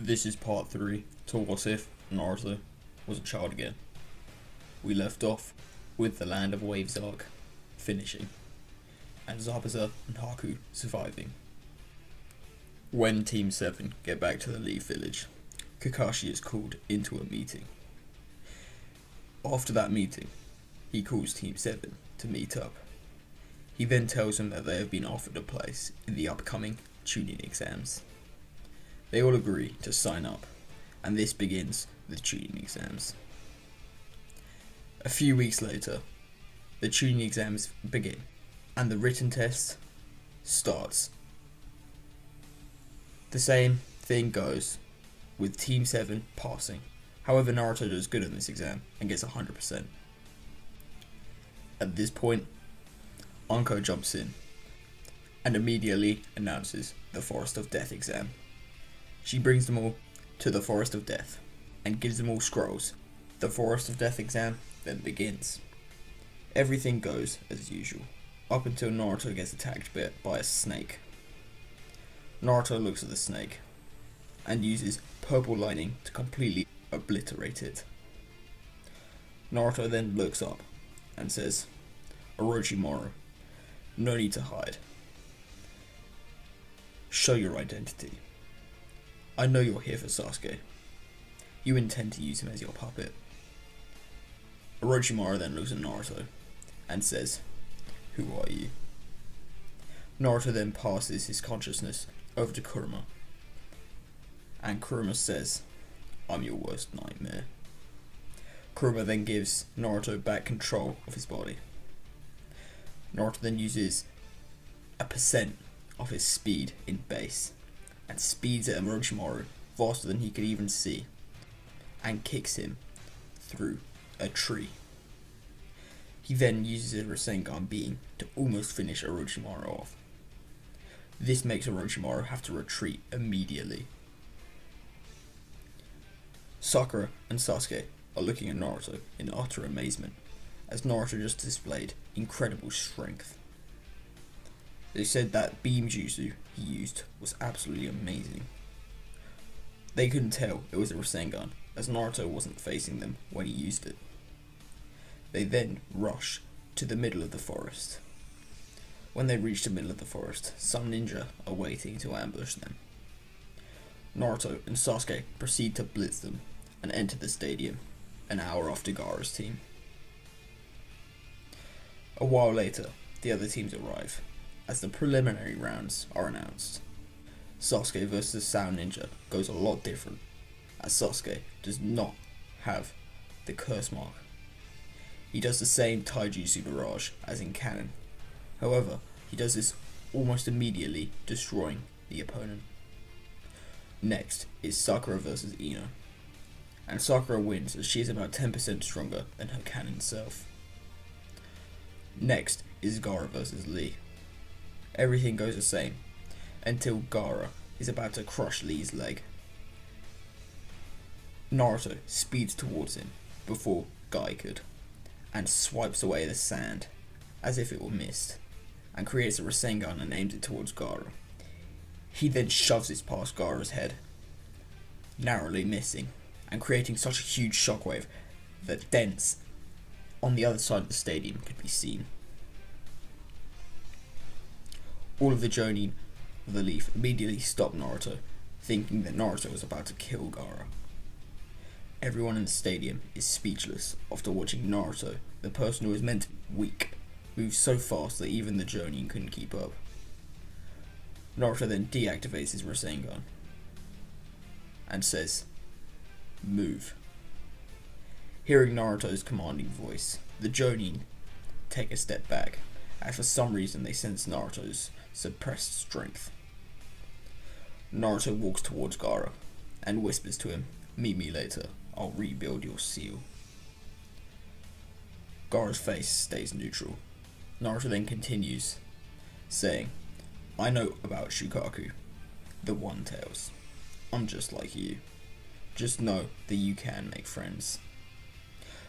This is part 3 to What If Naruto Was a Child Again. We left off with the Land of Waves arc finishing, and Zabuza and Haku surviving. When Team 7 get back to the Leaf Village, Kakashi is called into a meeting. After that meeting, he calls Team 7 to meet up. He then tells them that they have been offered a place in the upcoming tuning exams. They all agree to sign up, and this begins the tuning exams. A few weeks later, the tuning exams begin, and the written test starts. The same thing goes with Team 7 passing. However, Naruto does good on this exam and gets 100%. At this point, Anko jumps in and immediately announces the Forest of Death exam. She brings them all to the Forest of Death and gives them all scrolls. The Forest of Death exam then begins. Everything goes as usual, up until Naruto gets attacked by a snake. Naruto looks at the snake and uses purple lightning to completely obliterate it. Naruto then looks up and says, "Orochimaru, no need to hide. Show your identity. I know you're here for Sasuke. You intend to use him as your puppet." Orochimaru then looks at Naruto and says, "Who are you?" Naruto then passes his consciousness over to Kurama, and Kurama says, "I'm your worst nightmare." Kurama then gives Naruto back control of his body. Naruto then uses a percent of his speed in base and speeds at Orochimaru faster than he could even see, and kicks him through a tree. He then uses a Rasengan beam to almost finish Orochimaru off. This makes Orochimaru have to retreat immediately. Sakura and Sasuke are looking at Naruto in utter amazement, as Naruto just displayed incredible strength. They said that beam jutsu he used was absolutely amazing. They couldn't tell it was a Rasengan, as Naruto wasn't facing them when he used it. They then rush to the middle of the forest. When they reach the middle of the forest, some ninja are waiting to ambush them. Naruto and Sasuke proceed to blitz them and enter the stadium, an hour after Gaara's team. A while later, the other teams arrive, as the preliminary rounds are announced. Sasuke vs Sound Ninja goes a lot different, as Sasuke does not have the curse mark. He does the same Taijutsu barrage as in canon. However, he does this almost immediately, destroying the opponent. Next is Sakura vs Ino, and Sakura wins as she is about 10% stronger than her canon self. Next is Gaara vs Lee. Everything goes the same until Gaara is about to crush Lee's leg. Naruto speeds towards him before Guy could, and swipes away the sand as if it were mist, and creates a Rasengan and aims it towards Gaara. He then shoves it past Gaara's head, narrowly missing and creating such a huge shockwave that dents on the other side of the stadium could be seen. All of the Jonin of the Leaf immediately stop Naruto, thinking that Naruto was about to kill Gaara. Everyone in the stadium is speechless after watching Naruto, the person who was meant to be weak, move so fast that even the Jonin couldn't keep up. Naruto then deactivates his Rasengan and says, "Move." Hearing Naruto's commanding voice, the Jonin take a step back, as for some reason they sense Naruto's suppressed strength. Naruto walks towards Gaara and whispers to him, "Meet me later, I'll rebuild your seal." Gaara's face stays neutral. Naruto then continues, saying, "I know about Shukaku, the One Tails. I'm just like you. Just know that you can make friends."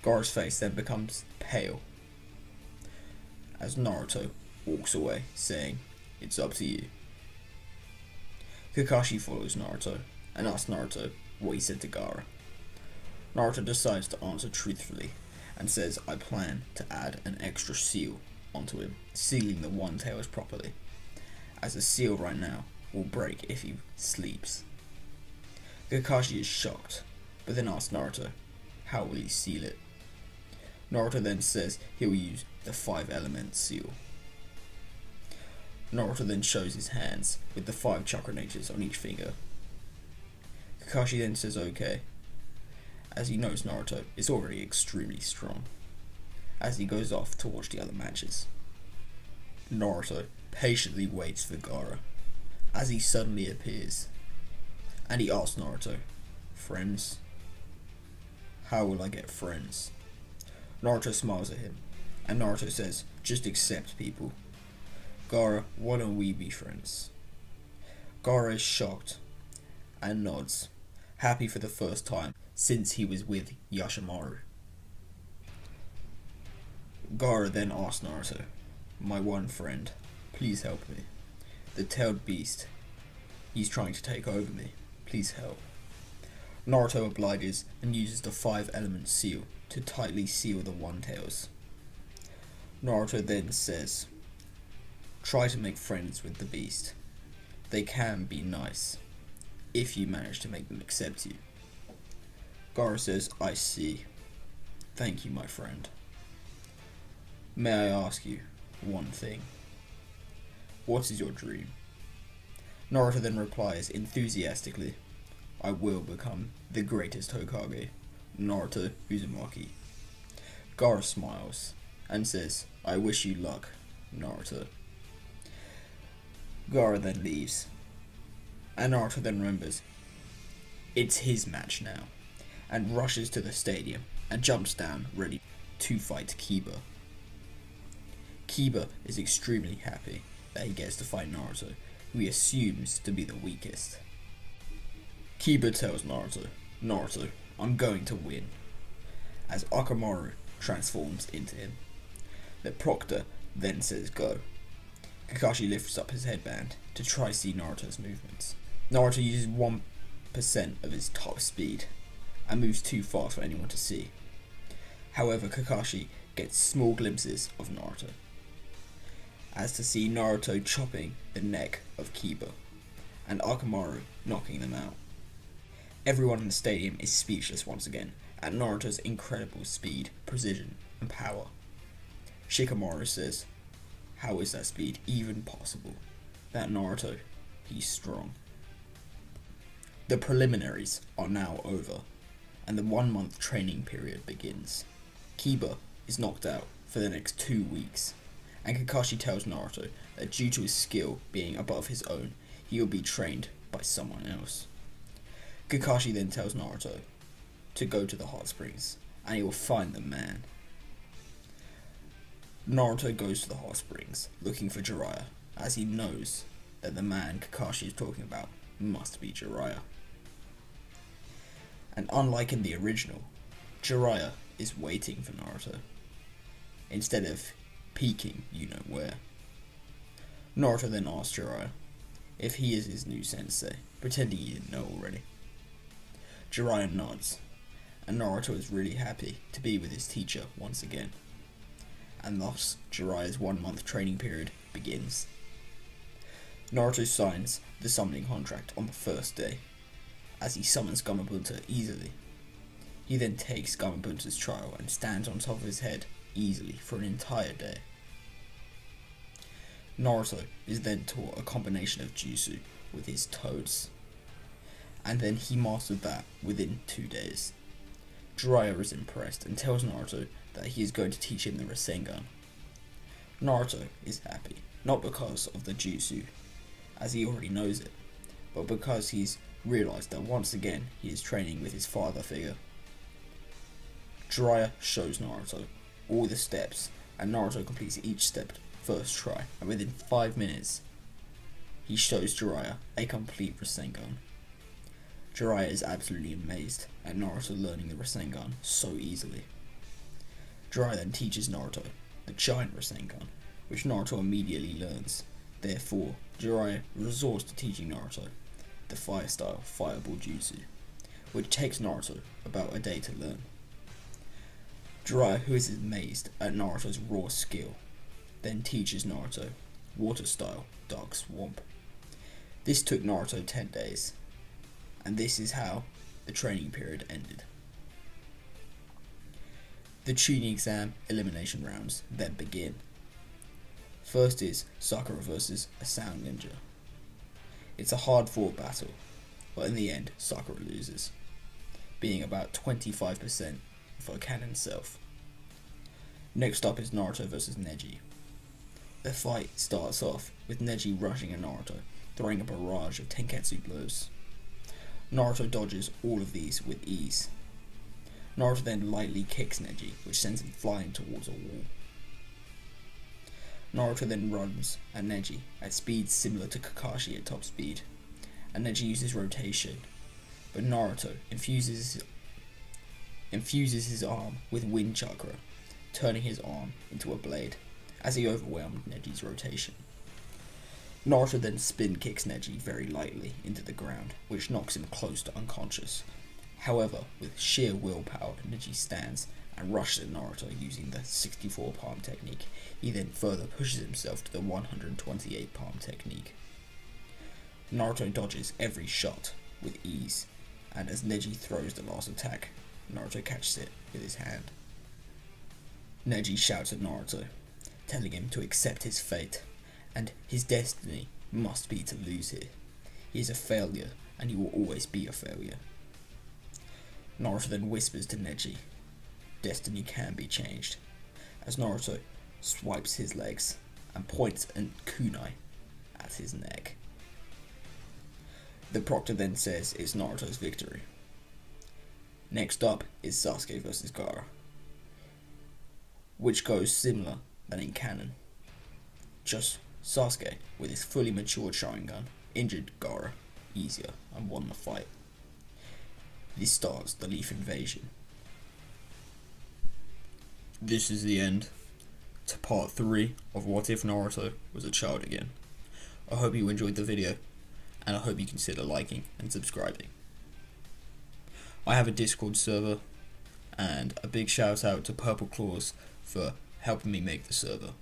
Gaara's face then becomes pale as Naruto walks away, saying, "It's up to you." Kakashi follows Naruto and asks Naruto what he said to Gaara. Naruto decides to answer truthfully and says, I plan to add an extra seal onto him, sealing the One Tails properly, as the seal right now will break if he sleeps. Kakashi is shocked, but then asks Naruto, how will he seal it? Naruto then says he'll use the 5-element seal. Naruto then shows his hands with the 5 chakra natures on each finger. Kakashi then says okay, as he knows Naruto is already extremely strong, as he goes off to watch the other matches. Naruto patiently waits for Gaara, as he suddenly appears, and he asks Naruto, friends? How will I get friends? Naruto smiles at him, and Naruto says, just accept people. Gaara, why don't we be friends? Gaara is shocked and nods, happy for the first time since he was with Yashimaru. Gaara then asks Naruto, my one friend, please help me. The tailed beast, he's trying to take over me. Please help. Naruto obliges and uses the 5-element seal to tightly seal the One Tails. Naruto then says, try to make friends with the beast. They can be nice, if you manage to make them accept you. Gaara says, I see. Thank you, my friend. May I ask you one thing? What is your dream? Naruto then replies enthusiastically, I will become the greatest Hokage, Naruto Uzumaki. Gaara smiles and says, I wish you luck, Naruto. Gaara then leaves, and Naruto then remembers it's his match now, and rushes to the stadium and jumps down ready to fight Kiba. Kiba is extremely happy that he gets to fight Naruto, who he assumes to be the weakest. Kiba tells Naruto, Naruto, I'm going to win, as Akamaru transforms into him. The Proctor then says go. Kakashi lifts up his headband to try see Naruto's movements. Naruto uses 1% of his top speed and moves too fast for anyone to see. However, Kakashi gets small glimpses of Naruto, as to see Naruto chopping the neck of Kiba and Akamaru knocking them out. Everyone in the stadium is speechless once again at Naruto's incredible speed, precision, and power. Shikamaru says, how is that speed even possible? That Naruto, he's strong. The preliminaries are now over, and the 1-month training period begins. Kiba is knocked out for the next 2 weeks, and Kakashi tells Naruto that due to his skill being above his own, he will be trained by someone else. Kakashi then tells Naruto to go to the hot springs, and he will find the man. Naruto goes to the hot springs looking for Jiraiya, as he knows that the man Kakashi is talking about must be Jiraiya. And unlike in the original, Jiraiya is waiting for Naruto, instead of peeking you-know-where. Naruto then asks Jiraiya if he is his new sensei, pretending he didn't know already. Jiraiya nods, and Naruto is really happy to be with his teacher once again. And thus, Jiraiya's 1-month training period begins. Naruto signs the summoning contract on the first day, as he summons Gamabunta easily. He then takes Gamabunta's trial and stands on top of his head easily for an entire day. Naruto is then taught a combination of jutsu with his toads, and then he mastered that within 2 days. Jiraiya is impressed and tells Naruto that he is going to teach him the Rasengan. Naruto is happy, not because of the jutsu, as he already knows it, but because he's realised that once again he is training with his father figure. Jiraiya shows Naruto all the steps, and Naruto completes each step first try, and within 5 minutes he shows Jiraiya a complete Rasengan. Jiraiya is absolutely amazed at Naruto learning the Rasengan so easily. Jiraiya then teaches Naruto the giant Rasengan, which Naruto immediately learns. Therefore, Jiraiya resorts to teaching Naruto the the fire style Fireball Jutsu, which takes Naruto about a day to learn. Jiraiya, who is amazed at Naruto's raw skill, then teaches Naruto Water style Dark Swamp. This took Naruto 10 days, and this is how the training period ended. The Chunin exam elimination rounds then begin. First is Sakura versus a Sound Ninja. It's a hard fought battle, but in the end Sakura loses, being about 25% of her canon self. Next up is Naruto versus Neji. The fight starts off with Neji rushing at Naruto, throwing a barrage of Tenketsu blows. Naruto dodges all of these with ease. Naruto then lightly kicks Neji, which sends him flying towards a wall. Naruto then runs at Neji at speeds similar to Kakashi at top speed, and Neji uses rotation, but Naruto infuses his arm with wind chakra, turning his arm into a blade as he overwhelmed Neji's rotation. Naruto then spin kicks Neji very lightly into the ground, which knocks him close to unconscious. However, with sheer willpower, Neji stands and rushes at Naruto using the 64 palm technique. He then further pushes himself to the 128 palm technique. Naruto dodges every shot with ease, and as Neji throws the last attack, Naruto catches it with his hand. Neji shouts at Naruto, telling him to accept his fate, and his destiny must be to lose here. He is a failure, and he will always be a failure. Naruto then whispers to Neji, "Destiny can be changed," as Naruto swipes his legs and points a kunai at his neck. The proctor then says it's Naruto's victory. Next up is Sasuke vs Gaara, which goes similar than in canon. Just Sasuke, with his fully matured Sharingan, injured Gaara easier and won the fight. This starts the Leaf Invasion. This is the end to part 3 of What If Naruto Was a Child Again. I hope you enjoyed the video, and I hope you consider liking and subscribing. I have a Discord server, and a big shout out to Purple Claws for helping me make the server.